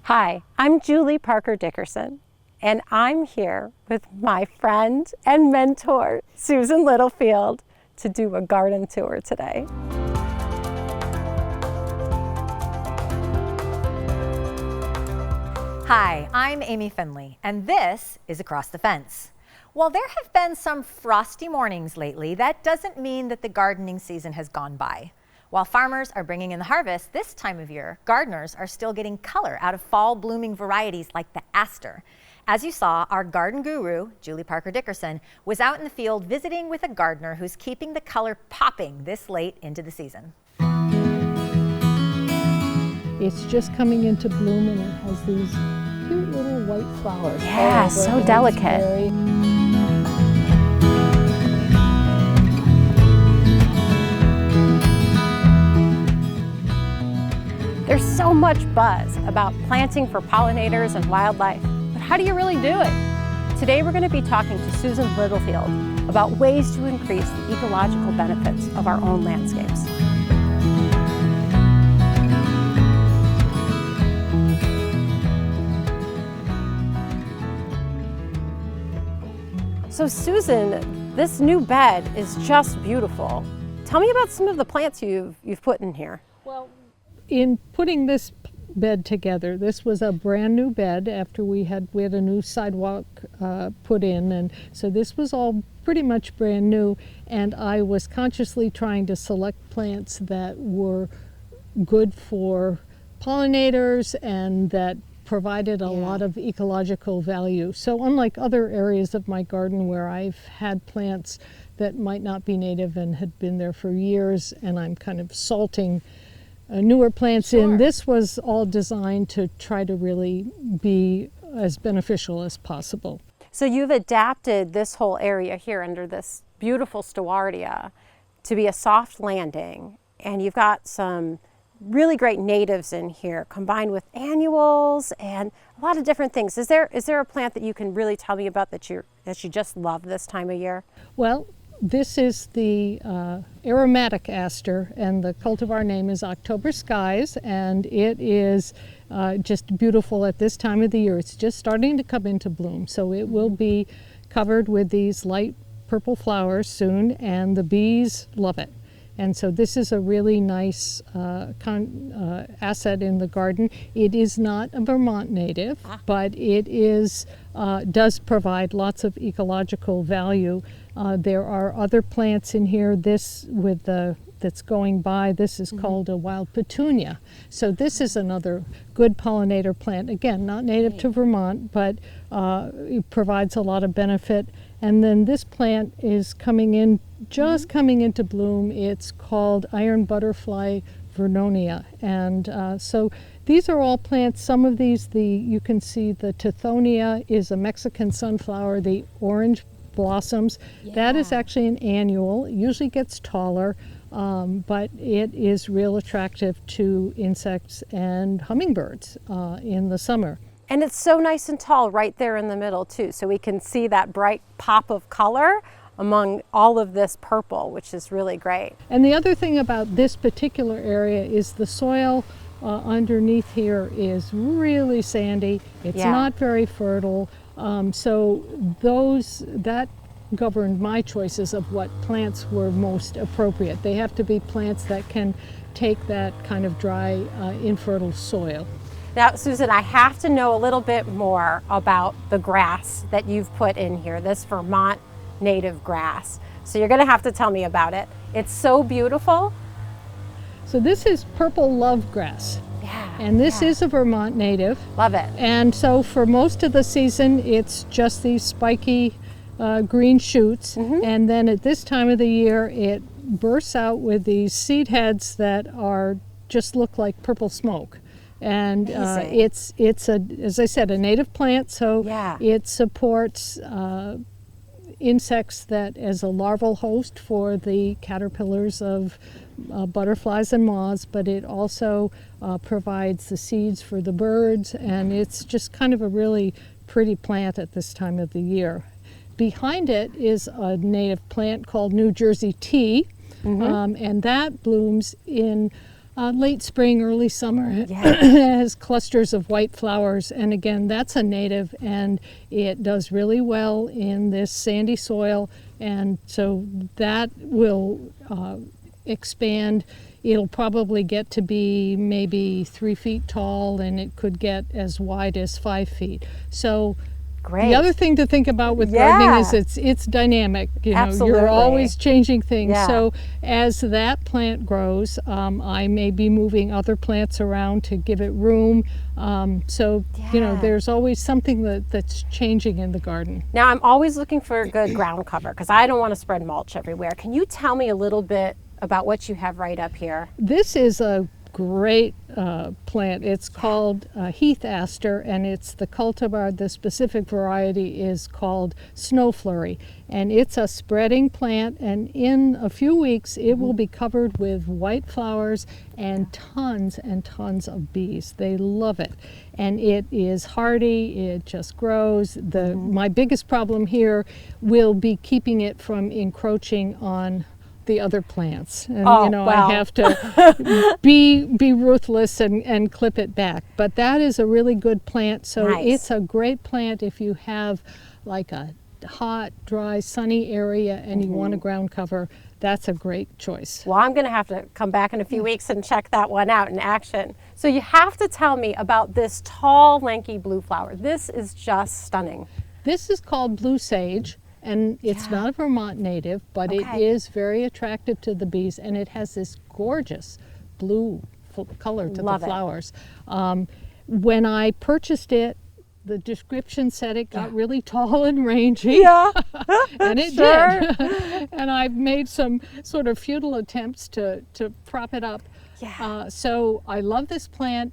Hi, I'm Julie Parker-Dickerson, and I'm here with my friend and mentor, Susan Littlefield, to do a garden tour today. Hi, I'm Amy Finley, and this is Across the Fence. While there have been some frosty mornings lately, that doesn't mean that the gardening season has gone by. While farmers are bringing in the harvest this time of year, gardeners are still getting color out of fall blooming varieties like the aster. As you saw, our garden guru, Julie Parker-Dickerson, was out in the field visiting with a gardener who's keeping the color popping this late into the season. It's just coming into bloom and it has these cute little white flowers. Yeah, so delicate. There's so much buzz about planting for pollinators and wildlife, but how do you really do it? Today we're going to be talking to Susan Littlefield about ways to increase the ecological benefits of our own landscapes. So Susan, this new bed is just beautiful. Tell me about some of the plants you've put in here. Well, in putting this bed together, this was a brand new bed after we had a new sidewalk put in, and so this was all pretty much brand new, and I was consciously trying to select plants that were good for pollinators and that provided a lot of ecological value. So unlike other areas of my garden where I've had plants that might not be native and had been there for years and I'm kind of salting newer plants in, this was all designed to try to really be as beneficial as possible. So you've adapted this whole area here under this beautiful stewardia to be a soft landing, and you've got some really great natives in here combined with annuals and a lot of different things. Is there a plant that you can really tell me about that you just love this time of year? Well, this is the aromatic aster, and the cultivar name is October Skies, and it is just beautiful at this time of the year. It's just starting to come into bloom, so it will be covered with these light purple flowers soon, and the bees love it. And so this is a really nice asset in the garden. It is not a Vermont native, but it is does provide lots of ecological value. There are other plants in here. This that's going by, this is called a wild petunia. So this is another good pollinator plant. Again, not native to Vermont, but it provides a lot of benefit. And then this plant is coming in, just coming into bloom. It's called iron butterfly vernonia. And so these are all plants. Some of these, you can see the tithonia is a Mexican sunflower, the orange blossoms. That is actually an annual. It usually gets taller, but it is real attractive to insects and hummingbirds in the summer. And it's so nice and tall right there in the middle too, so we can see that bright pop of color among all of this purple, which is really great. And the other thing about this particular area is the soil underneath here is really sandy. It's not very fertile, so that governed my choices of what plants were most appropriate. They have to be plants that can take that kind of dry, infertile soil. Now, Susan, I have to know a little bit more about the grass that you've put in here, this Vermont native grass. So you're going to have to tell me about it. It's so beautiful. So this is purple Lovegrass. Yeah. And this is a Vermont native. Love it. And so for most of the season, it's just these spiky green shoots. And then at this time of the year, it bursts out with these seed heads that just look like purple smoke. And it's as I said, a native plant, so it supports insects that as a larval host for the caterpillars of butterflies and moths, but it also provides the seeds for the birds, and it's just kind of a really pretty plant at this time of the year. Behind it is a native plant called New Jersey tea, and that blooms in Late spring, early summer. It Yeah. has clusters of white flowers, and again, that's a native, and it does really well in this sandy soil, and so that will expand. It'll probably get to be maybe 3 feet tall, and it could get as wide as 5 feet. So Great. the other thing to think about with Yeah. gardening is it's dynamic. You know, Absolutely. you're always changing things. Yeah. So as that plant grows, I may be moving other plants around to give it room. So you know, Yeah. there's always something that's changing in the garden. Now, I'm always looking for a good ground cover because I don't want to spread mulch everywhere. Can you tell me a little bit about what you have right up here? This is a great plant. It's called heath aster, and it's the cultivar. The specific variety is called snow flurry, and it's a spreading plant, and in a few weeks it will be covered with white flowers and tons of bees. They love it, and it is hardy. It just grows. My biggest problem here will be keeping it from encroaching on the other plants, and you know, wow. I have to be ruthless and clip it back. But that is a really good plant. So Nice. it's a great plant if you have like a hot, dry, sunny area and you want a ground cover. That's a great choice. Well, I'm going to have to come back in a few weeks and check that one out in action. So you have to tell me about this tall, lanky blue flower. This is just stunning. This is called blue sage. And it's not a Vermont native, but it Okay. is very attractive to the bees, and it has this gorgeous blue color to Love the it. flowers. When I purchased it, the description said it got really tall and rangy. Yeah. And it Sure. did. And I've made some sort of futile attempts to prop it up. Yeah. So I love this plant.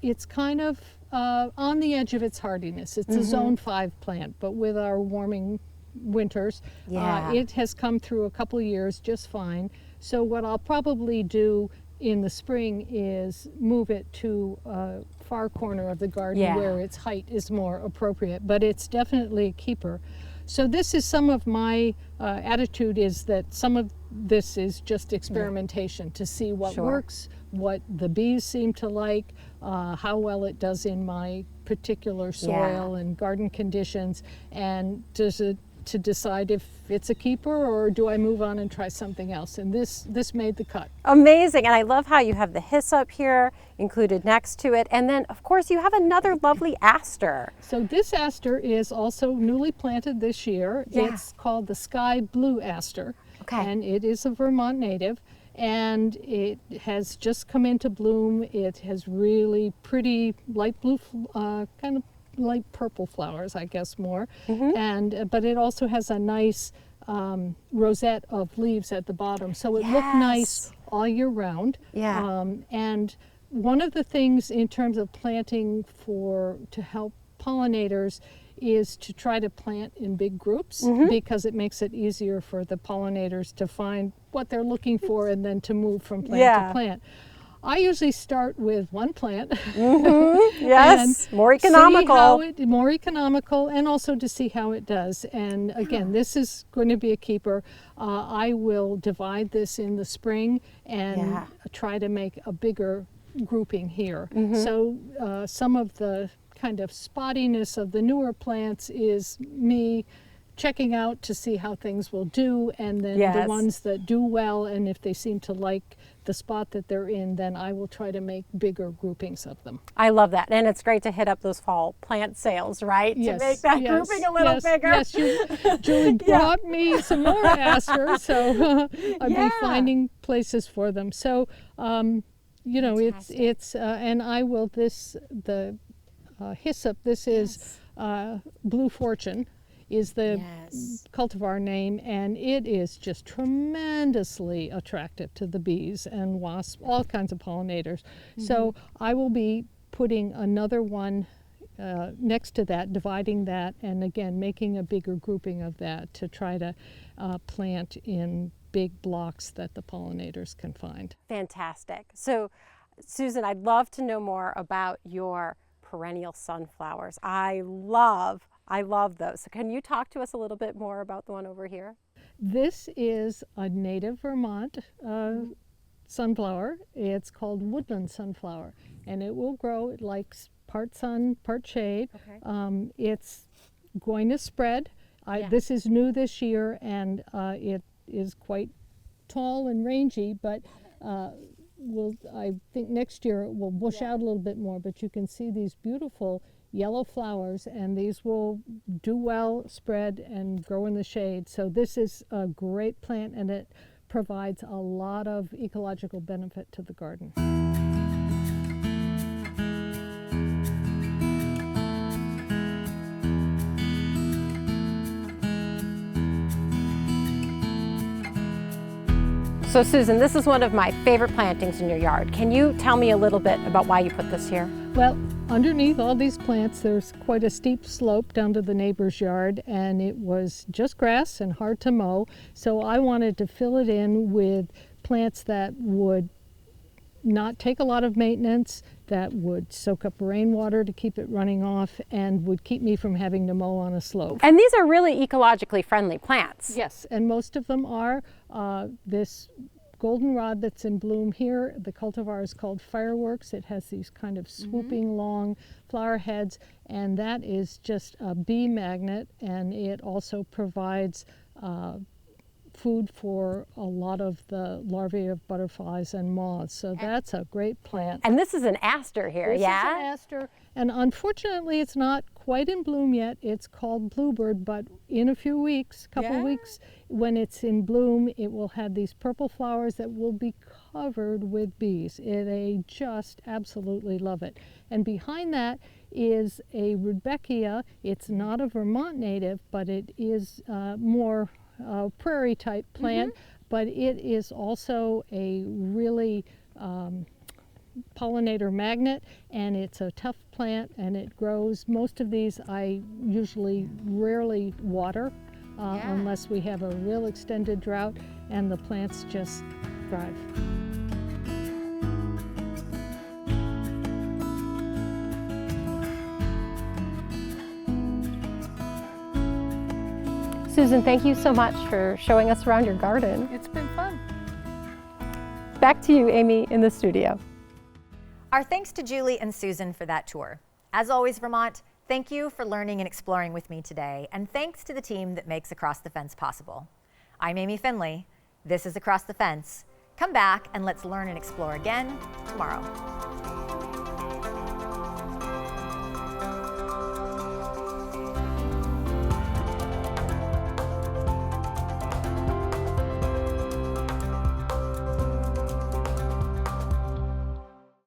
It's kind of on the edge of its hardiness. It's a zone 5 plant, but with our warming winters, Yeah. it has come through a couple of years just fine. So what I'll probably do in the spring is move it to a far corner of the garden Yeah. where its height is more appropriate, but it's definitely a keeper. So this is some of my attitude, is that some of this is just experimentation to see what Sure. works, what the bees seem to like, how well it does in my particular soil and garden conditions, and to decide if it's a keeper or do I move on and try something else. And this made the cut. Amazing. And I love how you have the hyssop here included next to it. And then, of course, you have another lovely aster. So this aster is also newly planted this year. Yeah. It's called the sky blue aster. Okay. And it is a Vermont native. And it has just come into bloom. It has really pretty light blue, kind of light purple flowers, I guess more. And but it also has a nice rosette of leaves at the bottom, so it looked nice Yes. all year round. Yeah. And one of the things in terms of planting to help pollinators is to try to plant in big groups, because it makes it easier for the pollinators to find what they're looking for and then to move from plant Yeah. to plant. I usually start with one plant. Yes. More economical. More economical, and also to see how it does. And again, this is going to be a keeper. I will divide this in the spring and try to make a bigger grouping here. So some of the kind of spottiness of the newer plants is me checking out to see how things will do, and then the ones that do well, and if they seem to like the spot that they're in, then I will try to make bigger groupings of them. I love that. And it's great to hit up those fall plant sales, right? Yes, To make that yes, grouping a little yes, bigger. Yes, Julie brought me some more asters, so I'll be finding places for them. So, you know, it's and I will the hyssop. This is Blue Fortune, is the cultivar name, and it is just tremendously attractive to the bees and wasps, all kinds of pollinators. So I will be putting another one next to that, dividing that, and again making a bigger grouping of that to try to plant in big blocks that the pollinators can find. Fantastic. So, Susan, I'd love to know more about your perennial sunflowers. I love those. So can you talk to us a little bit more about the one over here? This is a native Vermont sunflower. It's called woodland sunflower, and it will grow. It likes part sun, part shade. Okay. It's going to spread. Yeah. This is new this year, and it is quite tall and rangy, but I think next year it will bush out a little bit more, but you can see these beautiful yellow flowers, and these will do well, spread, and grow in the shade. So this is a great plant, and it provides a lot of ecological benefit to the garden. So Susan, this is one of my favorite plantings in your yard. Can you tell me a little bit about why you put this here? Well, underneath all these plants, there's quite a steep slope down to the neighbor's yard, and it was just grass and hard to mow. So I wanted to fill it in with plants that would not take a lot of maintenance, that would soak up rainwater to keep it running off, and would keep me from having to mow on a slope. And these are really ecologically friendly plants. Yes, and most of them are. This goldenrod that's in bloom here, the cultivar is called Fireworks. It has these kind of swooping long flower heads, and that is just a bee magnet, and it also provides food for a lot of the larvae of butterflies and moths. So that's a great plant. And this is an aster here, This yeah? is an aster, and unfortunately it's not quite in bloom yet. It's called bluebird, but in a few weeks, couple weeks, when it's in bloom, it will have these purple flowers that will be covered with bees. They just absolutely love it. And behind that is a Rudbeckia. It's not a Vermont native, but it is more prairie type plant, but it is also a really pollinator magnet, and it's a tough plant, and it grows. Most of these I usually rarely water unless we have a real extended drought, and the plants just thrive. Susan, thank you so much for showing us around your garden. It's been fun. Back to you, Amy, in the studio. Our thanks to Julie and Susan for that tour. As always, Vermont, thank you for learning and exploring with me today, and thanks to the team that makes Across the Fence possible. I'm Amy Finley. This is Across the Fence. Come back and let's learn and explore again tomorrow.